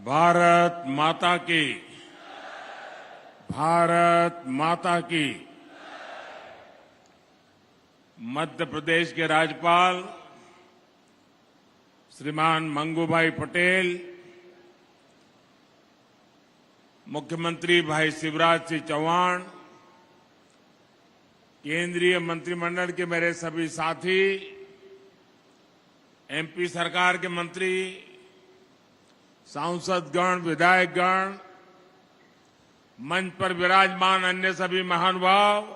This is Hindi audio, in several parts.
भारत माता की, भारत माता की। मध्य प्रदेश के राज्यपाल श्रीमान मंगूभाई पटेल, मुख्यमंत्री भाई शिवराज सिंह चौहान, केंद्रीय मंत्रिमंडल के मेरे सभी साथी, एमपी सरकार के मंत्री, सांसदगण, विधायकगण, मंच पर विराजमान अन्य सभी महानुभाव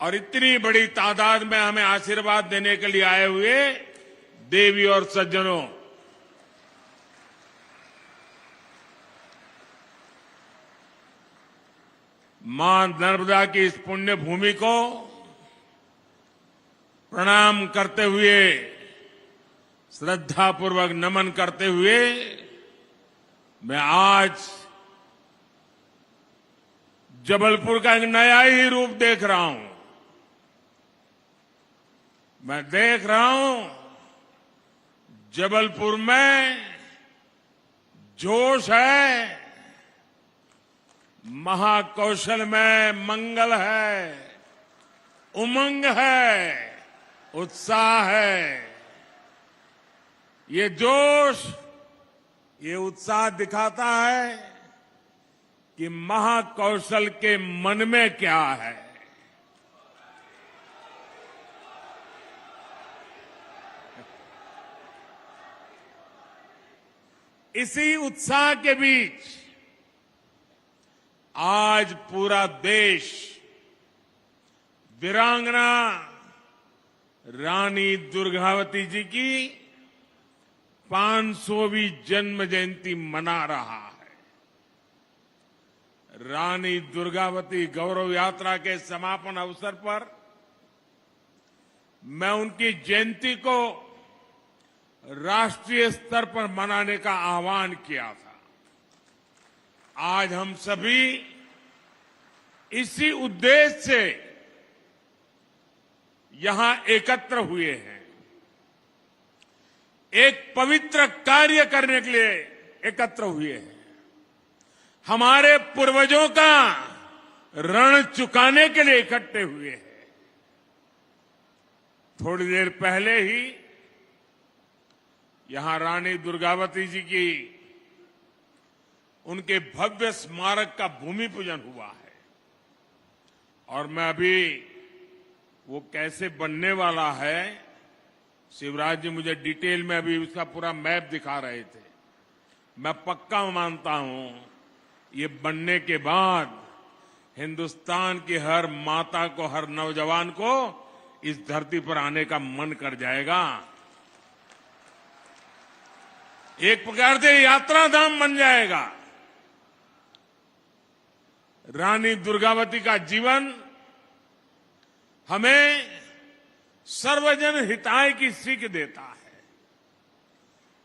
और इतनी बड़ी तादाद में हमें आशीर्वाद देने के लिए आए हुए देवी और सज्जनों, मां नर्मदा की इस पुण्य भूमि को प्रणाम करते हुए, श्रद्धापूर्वक नमन करते हुए मैं आज जबलपुर का एक नया ही रूप देख रहा हूं। मैं देख रहा हूं जबलपुर में जोश है, महाकौशल में मंगल है, उमंग है, उत्साह है। ये जोश, ये उत्साह दिखाता है कि महाकौशल के मन में क्या है। इसी उत्साह के बीच आज पूरा देश वीरांगना रानी दुर्गावती जी की 500वीं जन्म जयंती मना रहा है। रानी दुर्गावती गौरव यात्रा के समापन अवसर पर मैं उनकी जयंती को राष्ट्रीय स्तर पर मनाने का आह्वान किया था। आज हम सभी इसी उद्देश्य से यहां एकत्र हुए हैं, एक पवित्र कार्य करने के लिए एकत्र हुए हैं, हमारे पूर्वजों का ऋण चुकाने के लिए इकट्ठे हुए हैं। थोड़ी देर पहले ही यहां रानी दुर्गावती जी की उनके भव्य स्मारक का भूमि पूजन हुआ है और मैं अभी वो कैसे बनने वाला है, शिवराज जी मुझे डिटेल में अभी उसका पूरा मैप दिखा रहे थे। मैं पक्का मानता हूं ये बनने के बाद हिंदुस्तान की हर माता को, हर नौजवान को इस धरती पर आने का मन कर जाएगा। एक प्रकार से यात्रा धाम बन जाएगा। रानी दुर्गावती का जीवन हमें सर्वजन हिताय की सीख देता है,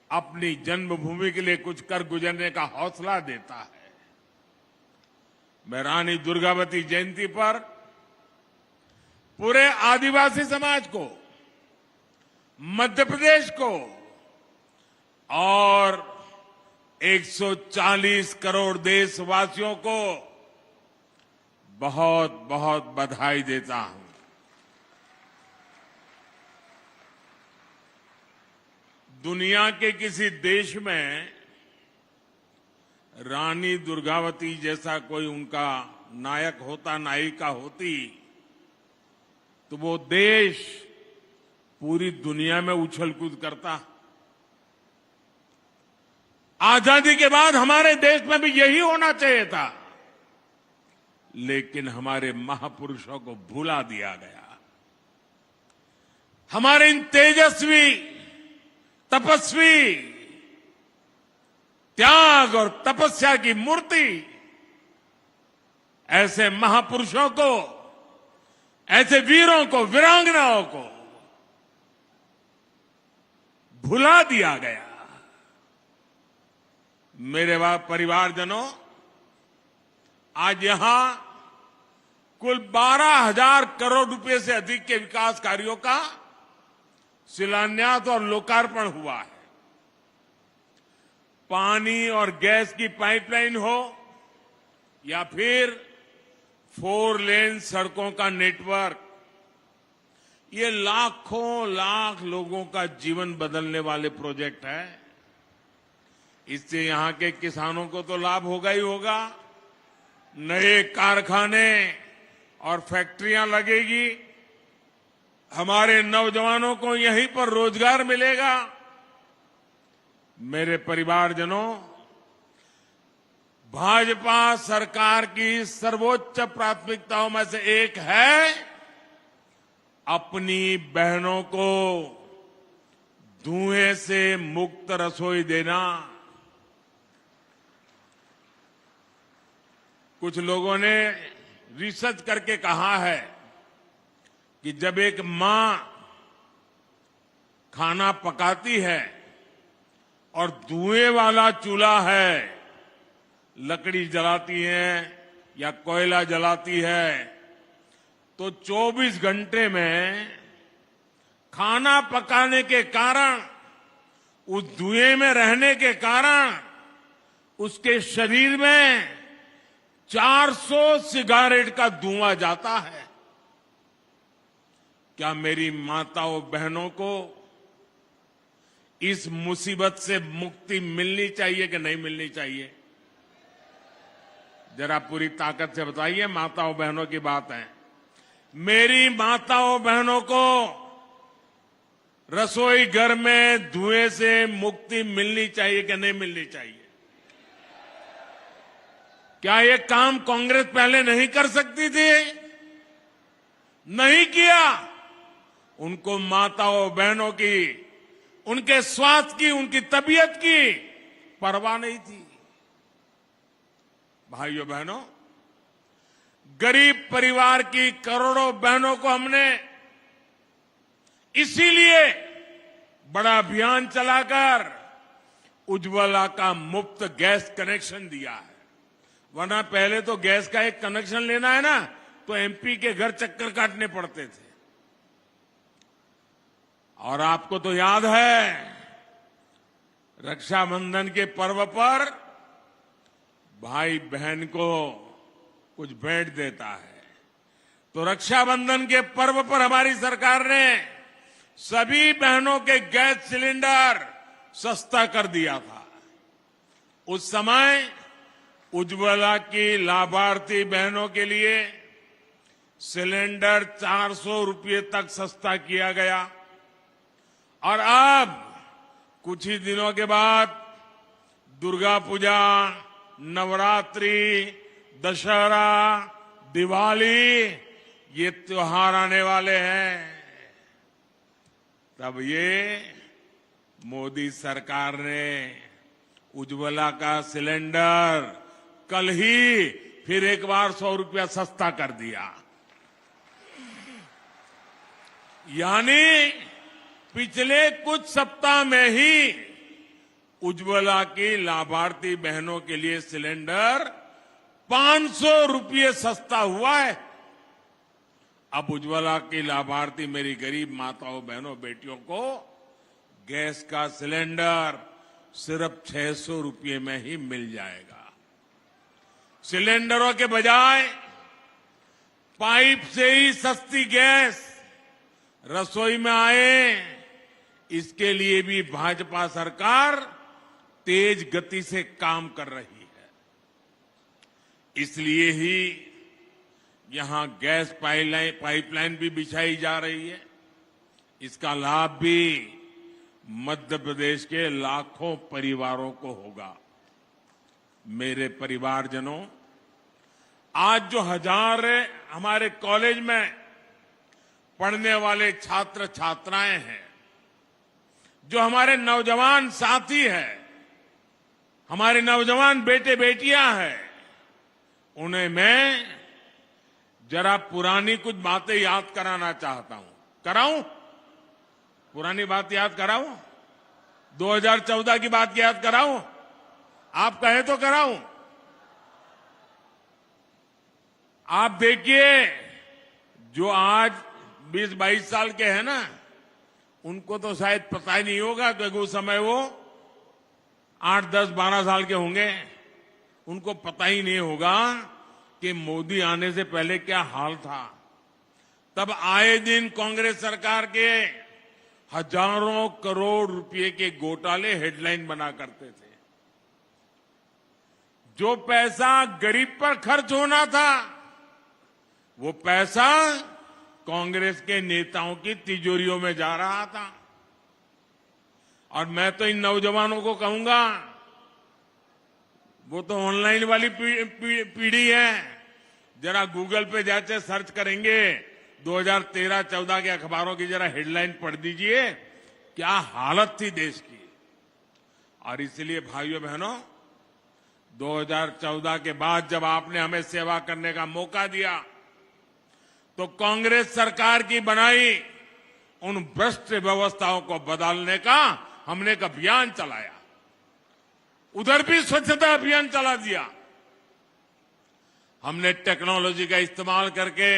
अपनी जन्मभूमि के लिए कुछ कर गुजरने का हौसला देता है। मैं रानी दुर्गावती जयंती पर पूरे आदिवासी समाज को, मध्य प्रदेश को और 140 करोड़ देशवासियों को बहुत बहुत बधाई देता हूं। दुनिया के किसी देश में रानी दुर्गावती जैसा कोई उनका नायक होता, नायिका होती, तो वो देश पूरी दुनिया में उछल कूद करता। आजादी के बाद हमारे देश में भी यही होना चाहिए था, लेकिन हमारे महापुरुषों को भुला दिया गया। हमारे इन तेजस्वी, तपस्वी, त्याग और तपस्या की मूर्ति ऐसे महापुरुषों को, ऐसे वीरों को, वीरांगनाओं को भुला दिया गया। मेरे परिवारजनों, आज यहां कुल 12,000 करोड़ रुपए से अधिक के विकास कार्यों का शिलान्यास और लोकार्पण हुआ है। पानी और गैस की पाइपलाइन हो या फिर 4 लेन सड़कों का नेटवर्क, ये लाखों लाख लोगों का जीवन बदलने वाले प्रोजेक्ट है। इससे यहां के किसानों को तो लाभ होगा ही होगा, नए कारखाने और फैक्ट्रियां लगेगी, हमारे नौजवानों को यहीं पर रोजगार मिलेगा। मेरे परिवारजनों, भाजपा सरकार की सर्वोच्च प्राथमिकताओं में से एक है अपनी बहनों को धुएं से मुक्त रसोई देना। कुछ लोगों ने रिसर्च करके कहा है कि जब एक मां खाना पकाती है और धुएं वाला चूल्हा है, लकड़ी जलाती है या कोयला जलाती है, तो 24 घंटे में खाना पकाने के कारण, उस धुएं में रहने के कारण उसके शरीर में 400 सिगारेट का धुआं जाता है। क्या मेरी माताओं बहनों को इस मुसीबत से मुक्ति मिलनी चाहिए कि नहीं मिलनी चाहिए? जरा पूरी ताकत से बताइए, माताओं बहनों की बात है। मेरी माताओं बहनों को रसोई घर में धुएं से मुक्ति मिलनी चाहिए कि नहीं मिलनी चाहिए? क्या ये काम कांग्रेस पहले नहीं कर सकती थी? नहीं किया। उनको माताओं बहनों की, उनके स्वास्थ्य की, उनकी तबीयत की परवाह नहीं थी। भाइयों बहनों, गरीब परिवार की करोड़ों बहनों को हमने इसीलिए बड़ा अभियान चलाकर उज्ज्वला का मुफ्त गैस कनेक्शन दिया है। वरना पहले तो गैस का एक कनेक्शन लेना है ना, तो एमपी के घर चक्कर काटने पड़ते थे। और आपको तो याद है, रक्षाबंधन के पर्व पर भाई बहन को कुछ भेंट देता है, तो रक्षाबंधन के पर्व पर हमारी सरकार ने सभी बहनों के गैस सिलेंडर सस्ता कर दिया था। उस समय उज्ज्वला की लाभार्थी बहनों के लिए सिलेंडर 400 रुपये तक सस्ता किया गया। और अब कुछ ही दिनों के बाद दुर्गा पूजा, नवरात्रि, दशहरा, दिवाली, ये त्योहार आने वाले हैं। तब ये मोदी सरकार ने उज्ज्वला का सिलेंडर कल ही फिर एक बार 100 रुपया सस्ता कर दिया। यानी पिछले कुछ सप्ताह में ही उज्ज्वला की लाभार्थी बहनों के लिए सिलेंडर 500 रुपये सस्ता हुआ है। अब उज्ज्वला की लाभार्थी मेरी गरीब माताओं, बहनों, बेटियों को गैस का सिलेंडर सिर्फ 600 रुपये में ही मिल जाएगा। सिलेंडरों के बजाय पाइप से ही सस्ती गैस रसोई में आए, इसके लिए भी भाजपा सरकार तेज गति से काम कर रही है। इसलिए ही यहां गैस पाइपलाइन भी बिछाई जा रही है। इसका लाभ भी मध्य प्रदेश के लाखों परिवारों को होगा। मेरे परिवारजनों, आज जो हजार हमारे कॉलेज में पढ़ने वाले छात्र छात्राएं हैं, जो हमारे नौजवान साथी हैं, हमारे नौजवान बेटे बेटियां हैं, उन्हें मैं जरा पुरानी कुछ बातें याद कराना चाहता हूं। कराऊं? पुरानी बात याद कराऊं? 2014 की बात याद कराऊं? आप कहें तो कराऊं। आप देखिए, जो आज 20-22 साल के हैं ना, उनको तो शायद पता ही नहीं होगा कि उस समय वो 8, 10, 12 साल के होंगे, उनको पता ही नहीं होगा कि मोदी आने से पहले क्या हाल था। तब आए दिन कांग्रेस सरकार के हजारों करोड़ रुपए के घोटाले हेडलाइन बना करते थे। जो पैसा गरीब पर खर्च होना था, वो पैसा कांग्रेस के नेताओं की तिजोरियों में जा रहा था। और मैं तो इन नौजवानों को कहूंगा, वो तो ऑनलाइन वाली पीढ़ी है, जरा गूगल पे जाके सर्च करेंगे 2013-14 के अखबारों की जरा हेडलाइन पढ़ दीजिए, क्या हालत थी देश की। और इसलिए भाइयों बहनों, 2014 के बाद जब आपने हमें सेवा करने का मौका दिया, तो कांग्रेस सरकार की बनाई उन भ्रष्ट व्यवस्थाओं को बदलने का हमने एक अभियान चलाया। उधर भी स्वच्छता अभियान चला दिया। हमने टेक्नोलॉजी का इस्तेमाल करके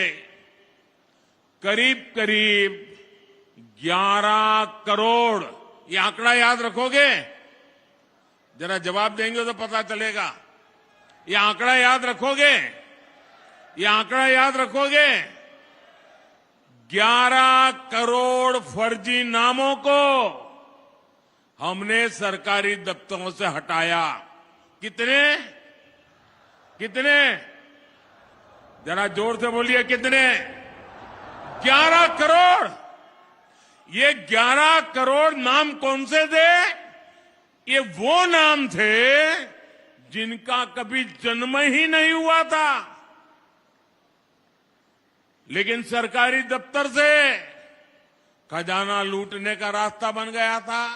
करीब करीब 11 करोड़, ये आंकड़ा याद रखोगे? जरा जवाब देंगे तो पता चलेगा। ये आंकड़ा याद रखोगे? ये आंकड़ा याद रखोगे? 11 करोड़ फर्जी नामों को हमने सरकारी दफ्तरों से हटाया। कितने? कितने? जरा जोर से बोलिए, कितने? 11 करोड़। ये 11 करोड़ नाम कौन से थे? ये वो नाम थे जिनका कभी जन्म ही नहीं हुआ था, लेकिन सरकारी दफ्तर से खजाना लूटने का रास्ता बन गया था।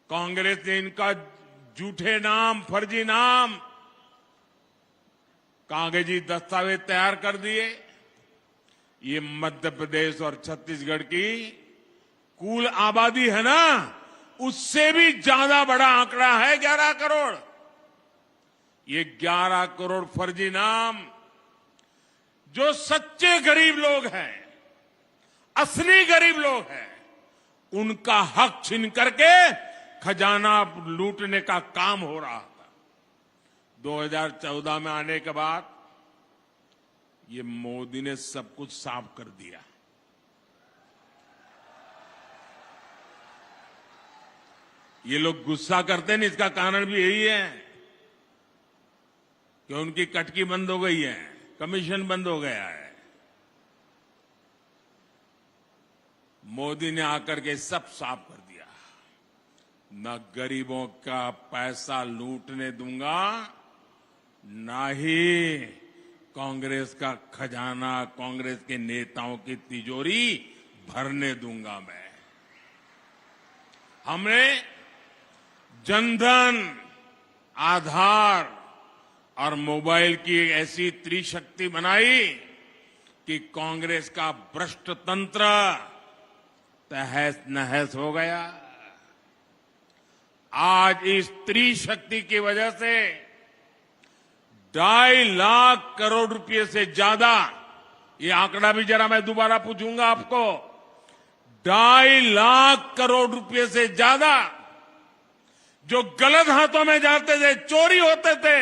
कांग्रेस ने इनका झूठे नाम, फर्जी नाम, कागजी दस्तावेज तैयार कर दिए। ये मध्य प्रदेश और छत्तीसगढ़ की कुल आबादी है ना, उससे भी ज्यादा बड़ा आंकड़ा है 11 करोड़। ये 11 करोड़ फर्जी नाम जो सच्चे गरीब लोग हैं, असली गरीब लोग हैं, उनका हक छीन करके खजाना लूटने का काम हो रहा था। 2014 में आने के बाद ये मोदी ने सब कुछ साफ कर दिया। ये लोग गुस्सा करते नहीं, इसका कारण भी यही है कि उनकी कटकी बंद हो गई है, कमीशन बंद हो गया है। मोदी ने आकर के सब साफ कर दिया। न गरीबों का पैसा लूटने दूंगा, न ही कांग्रेस का खजाना, कांग्रेस के नेताओं की तिजोरी भरने दूंगा मैं। हमने जनधन, आधार और मोबाइल की एक ऐसी त्रिशक्ति बनाई कि कांग्रेस का भ्रष्ट तंत्र तहस नहस हो गया। आज इस त्रिशक्ति की वजह से 2.5 लाख करोड़ रुपए से ज्यादा, ये आंकड़ा भी जरा मैं दोबारा पूछूंगा आपको, 2.5 लाख करोड़ रुपए से ज्यादा जो गलत हाथों में जाते थे, चोरी होते थे,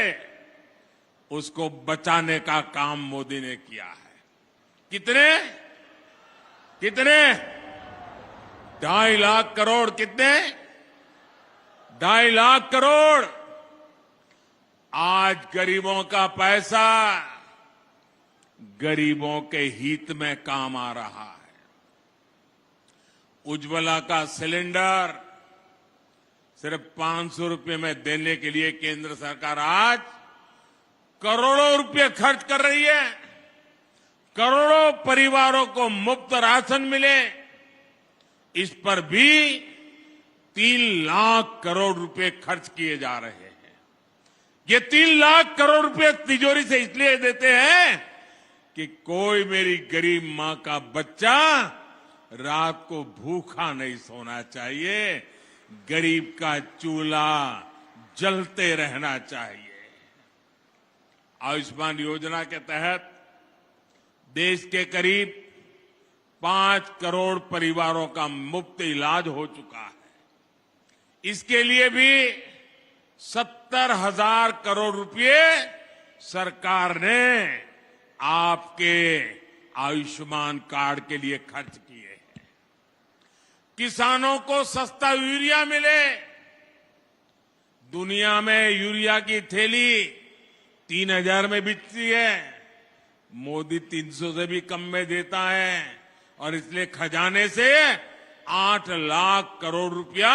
उसको बचाने का काम मोदी ने किया है। कितने? कितने? 2.5 लाख करोड़। कितने? 2.5 लाख करोड़। आज गरीबों का पैसा गरीबों के हित में काम आ रहा है। उज्ज्वला का सिलेंडर सिर्फ 500 रुपए में देने के लिए केंद्र सरकार आज करोड़ों रुपए खर्च कर रही है। करोड़ों परिवारों को मुफ्त राशन मिले, इस पर भी 3 लाख करोड़ रुपए खर्च किए जा रहे हैं। ये 3 लाख करोड़ रुपए तिजोरी से इसलिए देते हैं कि कोई मेरी गरीब मां का बच्चा रात को भूखा नहीं सोना चाहिए, गरीब का चूल्हा जलते रहना चाहिए। आयुष्मान योजना के तहत देश के करीब 5 करोड़ परिवारों का मुफ्त इलाज हो चुका है। इसके लिए भी 70,000 करोड़ रुपए सरकार ने आपके आयुष्मान कार्ड के लिए खर्च किए हैं। किसानों को सस्ता यूरिया मिले। दुनिया में यूरिया की थैली 3,000 में बिकती है, मोदी 300 से भी कम में देता है और इसलिए खजाने से 8 लाख करोड़ रुपया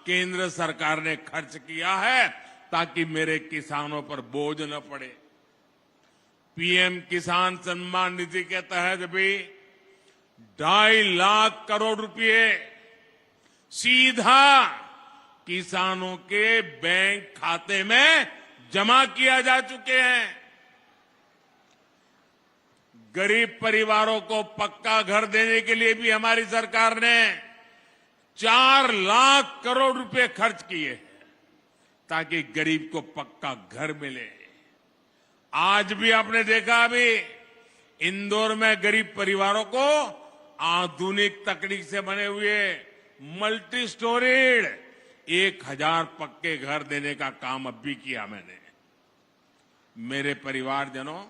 केंद्र सरकार ने खर्च किया है ताकि मेरे किसानों पर बोझ न पड़े। पीएम किसान सम्मान निधि के तहत भी 2.5 लाख करोड़ रुपए सीधा किसानों के बैंक खाते में जमा किया जा चुके हैं। गरीब परिवारों को पक्का घर देने के लिए भी हमारी सरकार ने 4 लाख करोड़ रुपए खर्च किए हैं ताकि गरीब को पक्का घर मिले। आज भी आपने देखा, अभी इंदौर में गरीब परिवारों को आधुनिक तकनीक से बने हुए मल्टी स्टोरीड 1,000 पक्के घर देने का काम अब भी किया मैंने। मेरे परिवारजनों,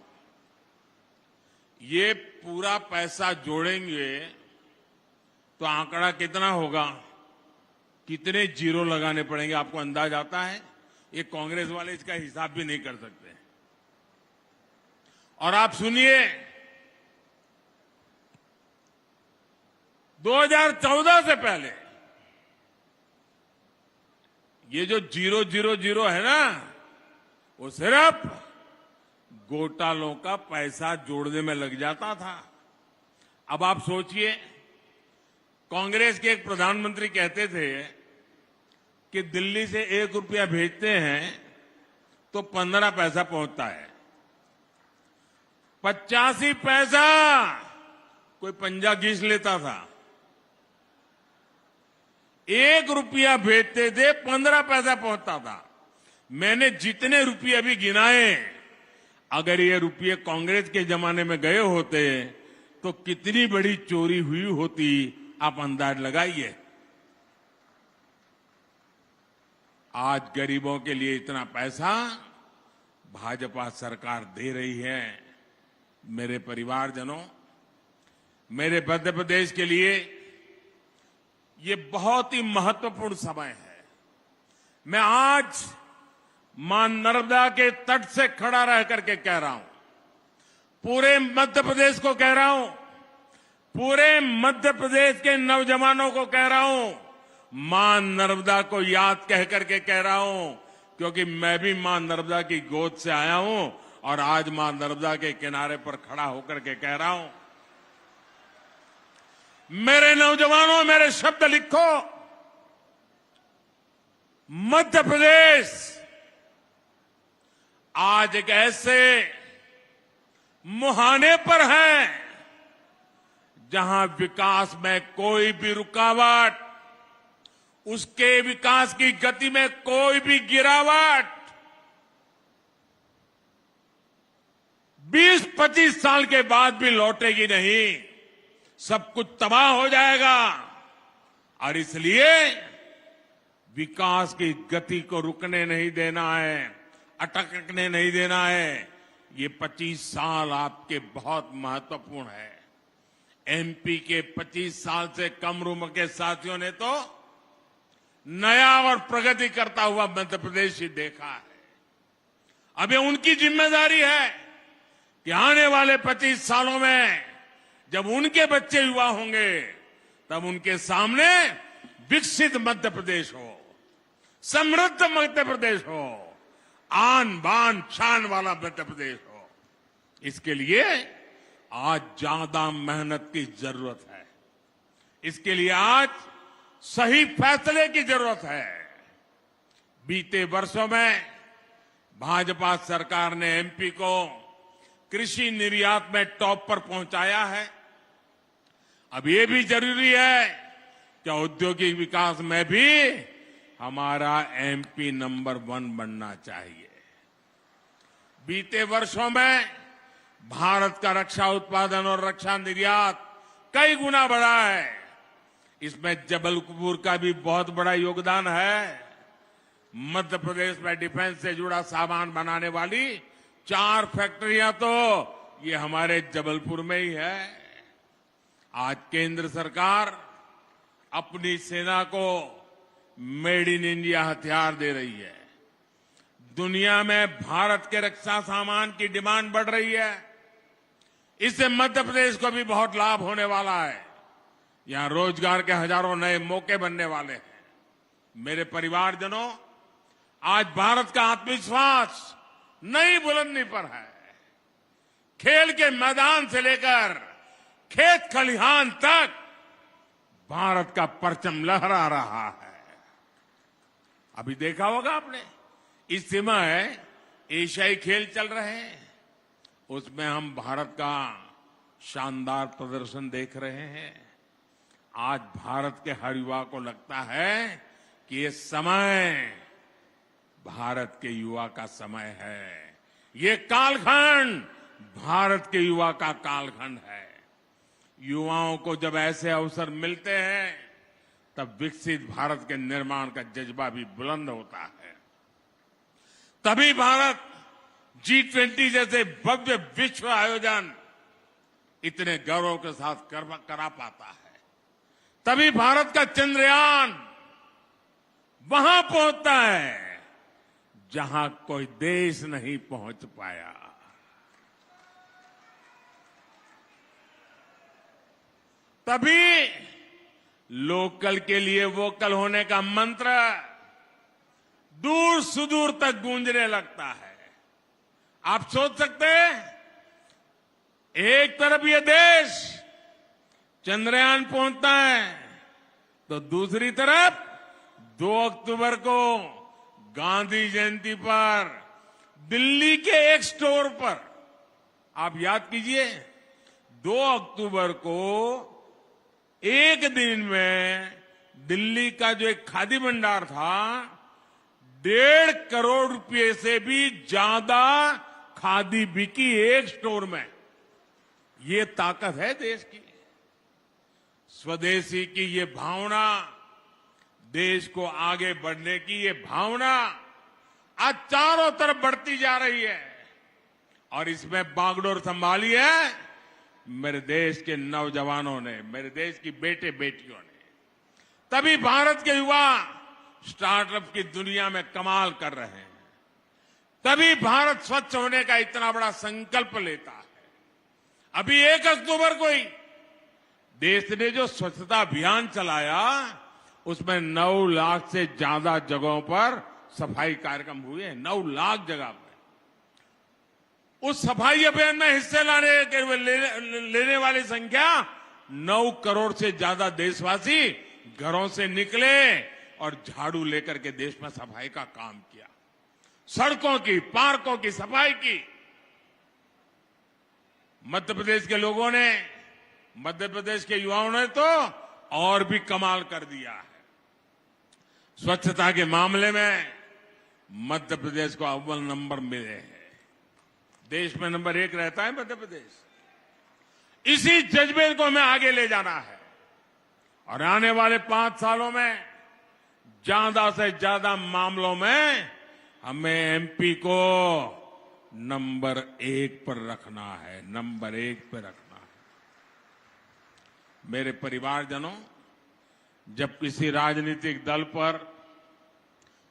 ये पूरा पैसा जोड़ेंगे तो आंकड़ा कितना होगा, कितने जीरो लगाने पड़ेंगे, आपको अंदाज आता है? ये कांग्रेस वाले इसका हिसाब भी नहीं कर सकते। और आप सुनिए, 2014 से पहले ये जो 000 है ना, वो सिर्फ घोटालों का पैसा जोड़ने में लग जाता था। अब आप सोचिए, कांग्रेस के एक प्रधानमंत्री कहते थे कि दिल्ली से 1 रुपया भेजते हैं तो 15 पैसा पहुंचता है। 85 पैसा कोई पंजा घीस लेता था। 1 रुपया भेजते थे, 15 पैसा पहुंचता था। मैंने जितने रुपये अभी गिनाए, अगर ये रुपये कांग्रेस के जमाने में गए होते तो कितनी बड़ी चोरी हुई होती, आप अंदाज लगाइए। आज गरीबों के लिए इतना पैसा भाजपा सरकार दे रही है। मेरे परिवारजनों, मेरे मध्य प्रदेश के लिए ये बहुत ही महत्वपूर्ण समय है। मैं आज मां नर्मदा के तट से खड़ा रह करके कह रहा हूं, पूरे मध्य प्रदेश को कह रहा हूं, पूरे मध्य प्रदेश के नौजवानों को कह रहा हूं, मां नर्मदा को याद कह करके कह रहा हूं, क्योंकि मैं भी मां नर्मदा की गोद से आया हूं और आज मां नर्मदा के किनारे पर खड़ा होकर के कह रहा हूं, मेरे नौजवानों, मेरे शब्द लिखो। मध्य प्रदेश आज एक ऐसे मुहाने पर है जहां विकास में कोई भी रुकावट, उसके विकास की गति में कोई भी गिरावट 20-25 साल के बाद भी लौटेगी नहीं। सब कुछ तबाह हो जाएगा। और इसलिए विकास की गति को रुकने नहीं देना है, अटकने नहीं देना है। ये 25 साल आपके बहुत महत्वपूर्ण है। एमपी के 25 साल से कम उम्र के साथियों ने तो नया और प्रगति करता हुआ मध्य प्रदेश ही देखा है। अब ये उनकी जिम्मेदारी है कि आने वाले 25 सालों में जब उनके बच्चे युवा होंगे, तब उनके सामने विकसित मध्य प्रदेश हो, समृद्ध मध्य प्रदेश हो, आन बान शान वाला मध्य प्रदेश हो। इसके लिए आज ज्यादा मेहनत की जरूरत है। इसके लिए आज सही फैसले की जरूरत है। बीते वर्षों में भाजपा सरकार ने एमपी को कृषि निर्यात में टॉप पर पहुंचाया है। अब ये भी जरूरी है कि औद्योगिक विकास में भी हमारा एमपी नंबर 1 बनना चाहिए। बीते वर्षों में भारत का रक्षा उत्पादन और रक्षा निर्यात कई गुना बढ़ा है। इसमें जबलपुर का भी बहुत बड़ा योगदान है। मध्य प्रदेश में डिफेंस से जुड़ा सामान बनाने वाली 4 फैक्ट्रियां तो ये हमारे जबलपुर में ही है। आज केंद्र सरकार अपनी सेना को मेड इन इंडिया हथियार दे रही है। दुनिया में भारत के रक्षा सामान की डिमांड बढ़ रही है। इससे मध्य प्रदेश को भी बहुत लाभ होने वाला है। यहां रोजगार के हजारों नए मौके बनने वाले हैं। मेरे परिवारजनों, आज भारत का आत्मविश्वास नई बुलंदी पर है। खेल के मैदान से लेकर खेत खलिहान तक भारत का परचम लहरा रहा है। अभी देखा होगा आपने, इस समय एशियाई खेल चल रहे हैं, उसमें हम भारत का शानदार प्रदर्शन देख रहे हैं। आज भारत के हर युवा को लगता है कि ये समय भारत के युवा का समय है। ये कालखंड भारत के युवा का कालखंड है। युवाओं को जब ऐसे अवसर मिलते हैं तब विकसित भारत के निर्माण का जज्बा भी बुलंद होता है। तभी भारत G20 जैसे भव्य विश्व आयोजन इतने गौरव के साथ करा पाता है। तभी भारत का चंद्रयान वहां पहुंचता है जहां कोई देश नहीं पहुंच पाया। तभी लोकल के लिए वोकल होने का मंत्र दूर सुदूर तक गूंजने लगता है। आप सोच सकते हैं, एक तरफ ये देश चंद्रयान पहुंचता है तो दूसरी तरफ 2 अक्टूबर को गांधी जयंती पर दिल्ली के एक स्टोर पर, आप याद कीजिए, 2 अक्टूबर को एक दिन में दिल्ली का जो एक खादी भंडार था, 1.5 करोड़ रुपए से भी ज्यादा खादी बिकी एक स्टोर में। ये ताकत है देश की। स्वदेशी की ये भावना, देश को आगे बढ़ने की ये भावना आज चारों तरफ बढ़ती जा रही है। और इसमें बागडोर संभाली है मेरे देश के नौजवानों ने, मेरे देश की बेटे बेटियों ने। तभी भारत के युवा स्टार्टअप की दुनिया में कमाल कर रहे हैं। तभी भारत स्वच्छ होने का इतना बड़ा संकल्प लेता है। अभी 1 अक्टूबर को ही देश ने जो स्वच्छता अभियान चलाया, उसमें 9 लाख से ज्यादा जगहों पर सफाई कार्यक्रम हुए। 9 लाख जगह पर उस सफाई अभियान में हिस्से लेने वाली संख्या 9 करोड़ से ज्यादा देशवासी घरों से निकले और झाड़ू लेकर के देश में सफाई का काम किया। सड़कों की, पार्कों की सफाई की। मध्य प्रदेश के लोगों ने, मध्य प्रदेश के युवाओं ने तो और भी कमाल कर दिया है। स्वच्छता के मामले में मध्य प्रदेश को अव्वल नंबर मिले हैं। देश में नंबर 1 रहता है मध्य प्रदेश। इसी जज्बे को हमें आगे ले जाना है और आने वाले 5 सालों में ज्यादा से ज्यादा मामलों में हमें एमपी को नंबर 1 पर रखना है, नंबर 1 पर रखना है। मेरे परिवारजनों, जब किसी राजनीतिक दल पर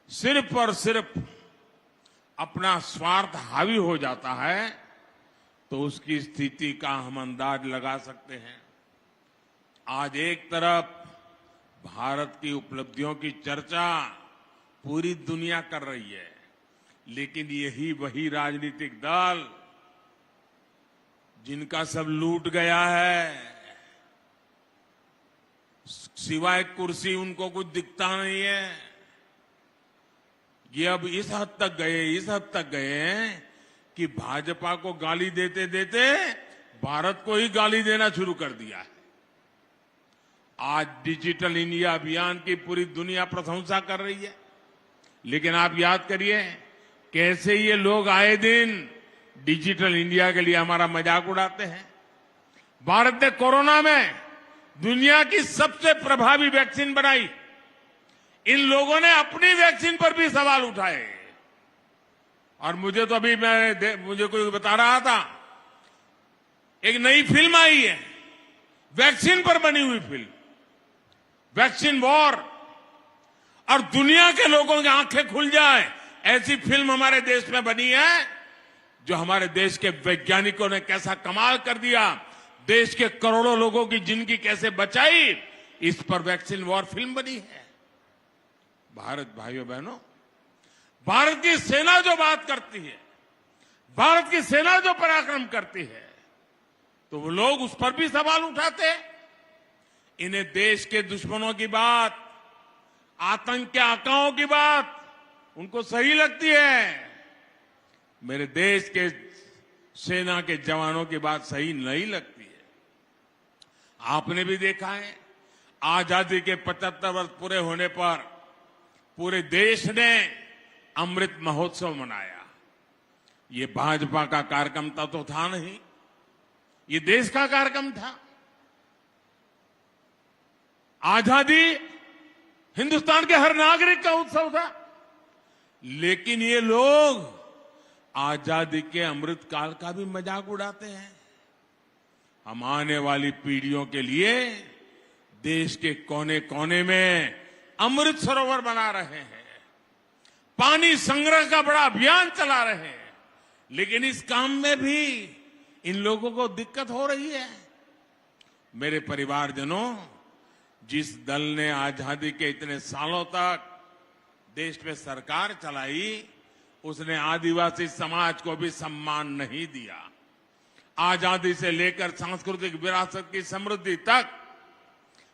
सिर्फ और सिर्फ अपना स्वार्थ हावी हो जाता है तो उसकी स्थिति का हम अंदाज लगा सकते हैं। आज एक तरफ भारत की उपलब्धियों की चर्चा पूरी दुनिया कर रही है, लेकिन यही वही राजनीतिक दल जिनका सब लूट गया है, सिवाय कुर्सी उनको कुछ दिखता नहीं है। ये अब इस हद तक गए कि भाजपा को गाली देते देते भारत को ही गाली देना शुरू कर दिया है। आज डिजिटल इंडिया अभियान की पूरी दुनिया प्रशंसा कर रही है, लेकिन आप याद करिए कैसे ये लोग आए दिन डिजिटल इंडिया के लिए हमारा मजाक उड़ाते हैं। भारत ने कोरोना में दुनिया की सबसे प्रभावी वैक्सीन बनाई। इन लोगों ने अपनी वैक्सीन पर भी सवाल उठाए। और मुझे तो अभी मुझे कोई बता रहा था, एक नई फिल्म आई है वैक्सीन पर बनी हुई फिल्म, वैक्सीन वॉर, और दुनिया के लोगों की आंखें खुल जाए ऐसी फिल्म हमारे देश में बनी है, जो हमारे देश के वैज्ञानिकों ने कैसा कमाल कर दिया, देश के करोड़ों लोगों की जिंदगी कैसे बचाई, इस पर वैक्सीन वॉर फिल्म बनी है। भारत, भाइयों बहनों, भारत की सेना जो बात करती है, भारत की सेना जो पराक्रम करती है, तो वो लोग उस पर भी सवाल उठाते हैं। इन्हें देश के दुश्मनों की बात, आतंक के आकाओं की बात उनको सही लगती है। मेरे देश के सेना के जवानों की बात सही नहीं लगती है। आपने भी देखा है, आजादी के 75 वर्ष पूरे होने पर पूरे देश ने अमृत महोत्सव मनाया। ये भाजपा का कार्यक्रम तो था नहीं, ये देश का कार्यक्रम था। आजादी हिंदुस्तान के हर नागरिक का उत्सव था, लेकिन ये लोग आजादी के अमृत काल का भी मजाक उड़ाते हैं। हम आने वाली पीढ़ियों के लिए देश के कोने कोने में अमृत सरोवर बना रहे हैं, पानी संग्रह का बड़ा अभियान चला रहे हैं, लेकिन इस काम में भी इन लोगों को दिक्कत हो रही है। मेरे परिवारजनों, जिस दल ने आजादी के इतने सालों तक देश में सरकार चलाई, उसने आदिवासी समाज को भी सम्मान नहीं दिया। आजादी से लेकर सांस्कृतिक विरासत की समृद्धि तक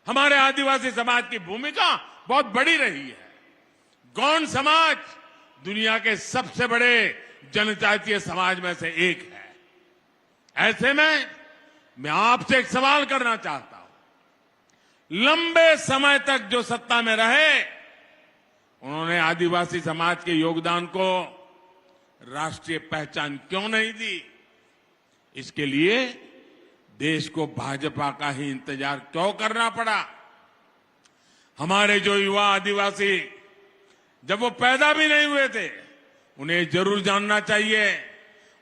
हमारे आदिवासी समाज की भूमिका बहुत बड़ी रही है। गौंड समाज दुनिया के सबसे बड़े जनजातीय समाज में से एक है। ऐसे में मैं आपसे एक सवाल करना चाहता हूं। लंबे समय तक जो सत्ता में रहे, उन्होंने आदिवासी समाज के योगदान को राष्ट्रीय पहचान क्यों नहीं दी? इसके लिए देश को भाजपा का ही इंतजार क्यों करना पड़ा? हमारे जो युवा आदिवासी, जब वो पैदा भी नहीं हुए थे, उन्हें जरूर जानना चाहिए,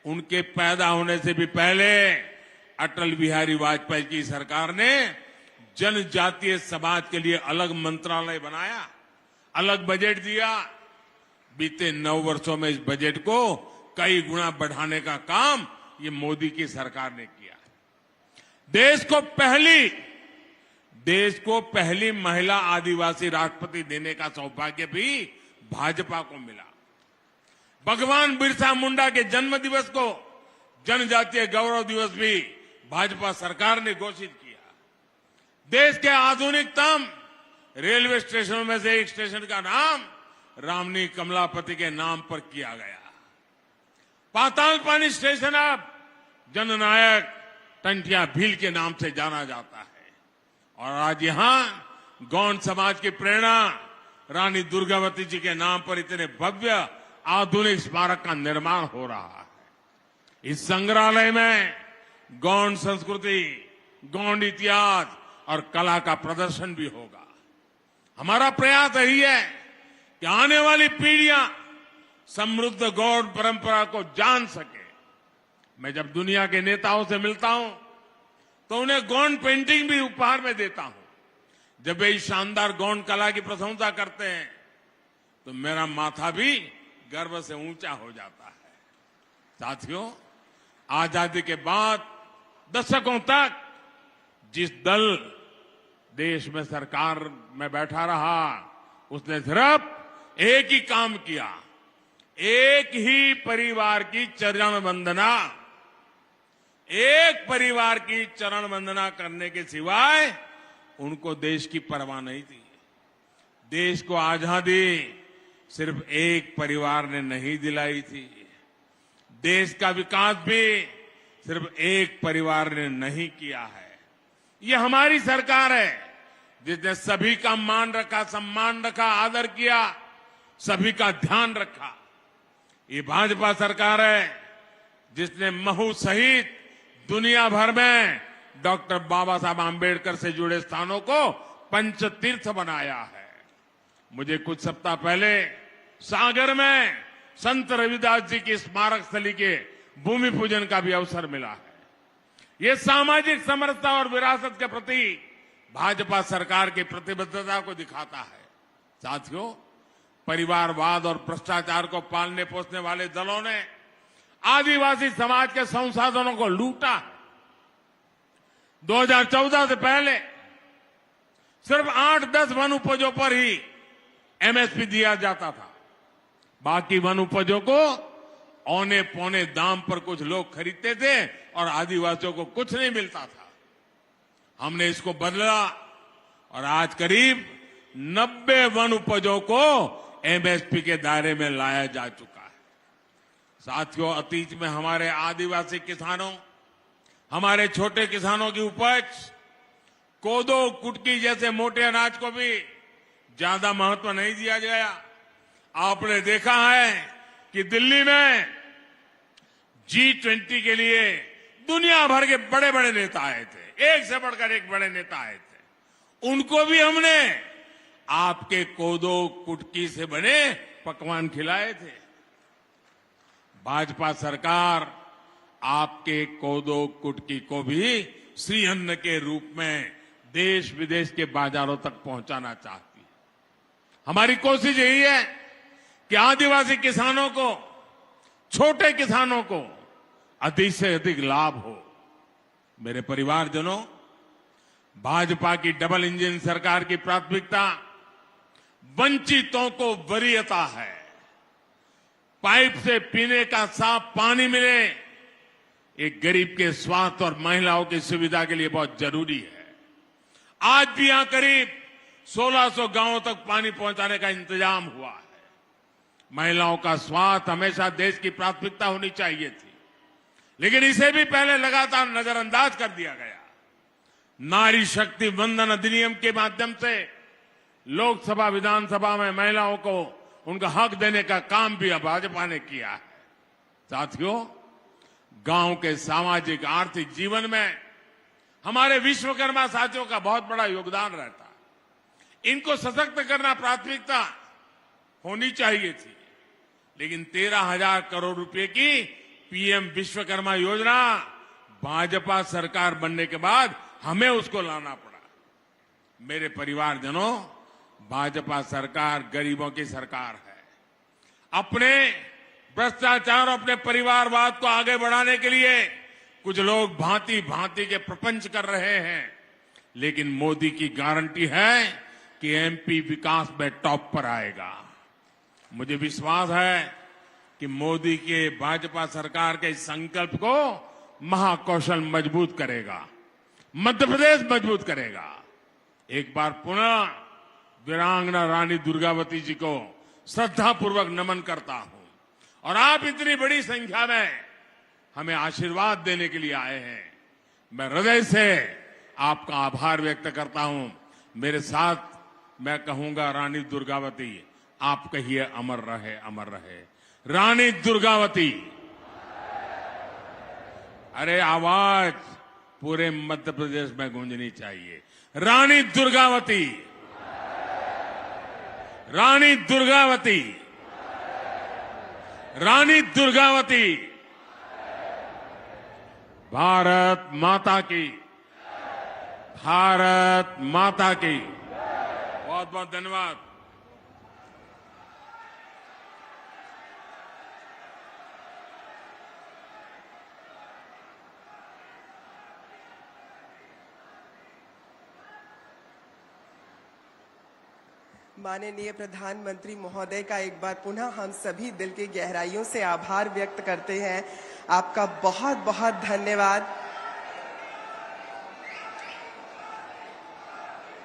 उनके पैदा होने से भी पहले अटल बिहारी वाजपेयी की सरकार ने जनजातीय समाज के लिए अलग मंत्रालय बनाया, अलग बजट दिया। बीते 9 वर्षों में इस बजट को कई गुना बढ़ाने का काम ये मोदी की सरकार ने किया। देश को पहली महिला आदिवासी राष्ट्रपति देने का सौभाग्य भी भाजपा को मिला। भगवान बिरसा मुंडा के जन्म दिवस को जनजातीय गौरव दिवस भी भाजपा सरकार ने घोषित किया। देश के आधुनिकतम रेलवे स्टेशनों में से एक स्टेशन का नाम रामनी कमलापति के नाम पर किया गया। पातालपानी स्टेशन अब जननायक टंटिया भील के नाम से जाना जाता है। और आज यहां गौंड समाज की प्रेरणा रानी दुर्गावती जी के नाम पर इतने भव्य आधुनिक स्मारक का निर्माण हो रहा है। इस संग्रहालय में गौंड संस्कृति, गौंड इतिहास और कला का प्रदर्शन भी होगा। हमारा प्रयास यही है कि आने वाली पीढ़ियां समृद्ध गौंड परंपरा को जान सके। मैं जब दुनिया के नेताओं से मिलता हूं तो उन्हें गौंड पेंटिंग भी उपहार में देता हूं। जब वे इस शानदार गौंड कला की प्रशंसा करते हैं तो मेरा माथा भी गर्व से ऊंचा हो जाता है। साथियों, आजादी के बाद दशकों तक जिस दल देश में सरकार में बैठा रहा, उसने सिर्फ एक ही काम किया, एक ही परिवार की चरण वंदना, एक परिवार की चरण वंदना करने के सिवाय उनको देश की परवाह नहीं थी। देश को आजादी सिर्फ एक परिवार ने नहीं दिलाई थी, देश का विकास भी सिर्फ एक परिवार ने नहीं किया है। ये हमारी सरकार है जिसने सभी का मान रखा, सम्मान रखा, आदर किया, सभी का ध्यान रखा। ये भाजपा सरकार है जिसने महू सहित दुनिया भर में डॉक्टर बाबा साहब आंबेडकर से जुड़े स्थानों को पंच तीर्थ बनाया है। मुझे कुछ सप्ताह पहले सागर में संत रविदास जी की स्मारक स्थली के भूमि पूजन का भी अवसर मिला है। ये सामाजिक समरसता और विरासत के प्रति भाजपा सरकार की प्रतिबद्धता को दिखाता है। साथियों, परिवारवाद और भ्रष्टाचार को पालने पोसने वाले दलों ने आदिवासी समाज के संसाधनों को लूटा है। 2014 से पहले सिर्फ 8-10 वन उपजों पर ही एमएसपी दिया जाता था। बाकी वन उपजों को औने पौने दाम पर कुछ लोग खरीदते थे और आदिवासियों को कुछ नहीं मिलता था। हमने इसको बदला और आज करीब 90 वन उपजों को एमएसपी के दायरे में लाया जा चुका है। साथियों, अतीत में हमारे आदिवासी किसानों, हमारे छोटे किसानों की उपज कोदो, कुटकी जैसे मोटे अनाज को भी ज्यादा महत्व नहीं दिया गया। आपने देखा है कि दिल्ली में G20 के लिए दुनिया भर के बड़े बड़े नेता आए थे, एक से बढ़कर एक बड़े नेता आए थे। उनको भी हमने आपके कोदो, कुटकी से बने पकवान खिलाए थे। भाजपा सरकार आपके कोदो, कुटकी को भी श्री अन्न के रूप में देश विदेश के बाजारों तक पहुंचाना चाहती है। हमारी कोशिश यही है कि आदिवासी किसानों को, छोटे किसानों को अधिक से अधिक लाभ हो। मेरे परिवारजनों, भाजपा की डबल इंजन सरकार की प्राथमिकता वंचितों को वरीयता है। पाइप से पीने का साफ पानी मिले, एक गरीब के स्वास्थ्य और महिलाओं की सुविधा के लिए बहुत जरूरी है। आज भी यहां करीब 1600 गांवों तक पानी पहुंचाने का इंतजाम हुआ है। महिलाओं का स्वास्थ्य हमेशा देश की प्राथमिकता होनी चाहिए थी, लेकिन इसे भी पहले लगातार नजरअंदाज कर दिया गया। नारी शक्ति वंदन अधिनियम के माध्यम से लोकसभा, विधानसभा में महिलाओं को उनका हक देने का काम भी भाजपा ने किया है। साथियों, गांव के सामाजिक आर्थिक जीवन में हमारे विश्वकर्मा साथियों का बहुत बड़ा योगदान रहता है। इनको सशक्त करना प्राथमिकता होनी चाहिए थी, लेकिन 13,000 करोड़ रुपए की पीएम विश्वकर्मा योजना भाजपा सरकार बनने के बाद हमें उसको लाना पड़ा। मेरे परिवारजनों, भाजपा सरकार गरीबों की सरकार है। अपने भ्रष्टाचार और अपने परिवारवाद को आगे बढ़ाने के लिए कुछ लोग भांति भांति के प्रपंच कर रहे हैं, लेकिन मोदी की गारंटी है कि एमपी विकास में टॉप पर आएगा। मुझे विश्वास है कि मोदी के भाजपा सरकार के इस संकल्प को महाकौशल मजबूत करेगा, मध्य प्रदेश मजबूत करेगा। एक बार पुनः वीरांगना रानी दुर्गावती जी को श्रद्धापूर्वक नमन करता हूं और आप इतनी बड़ी संख्या में हमें आशीर्वाद देने के लिए आए हैं। मैं हृदय से आपका आभार व्यक्त करता हूं। मेरे साथ मैं कहूंगा, रानी दुर्गावती, आप कहिए अमर रहे, अमर रहे। रानी दुर्गावती। अरे आवाज पूरे मध्य प्रदेश में गूंजनी चाहिए। रानी दुर्गावती, रानी दुर्गावती, रानी दुर्गावती। भारत माता की, भारत माता की। बहुत बहुत धन्यवाद। माननीय प्रधानमंत्री महोदय का एक बार पुनः हम सभी दिल की गहराइयों से आभार व्यक्त करते हैं। आपका बहुत बहुत धन्यवाद।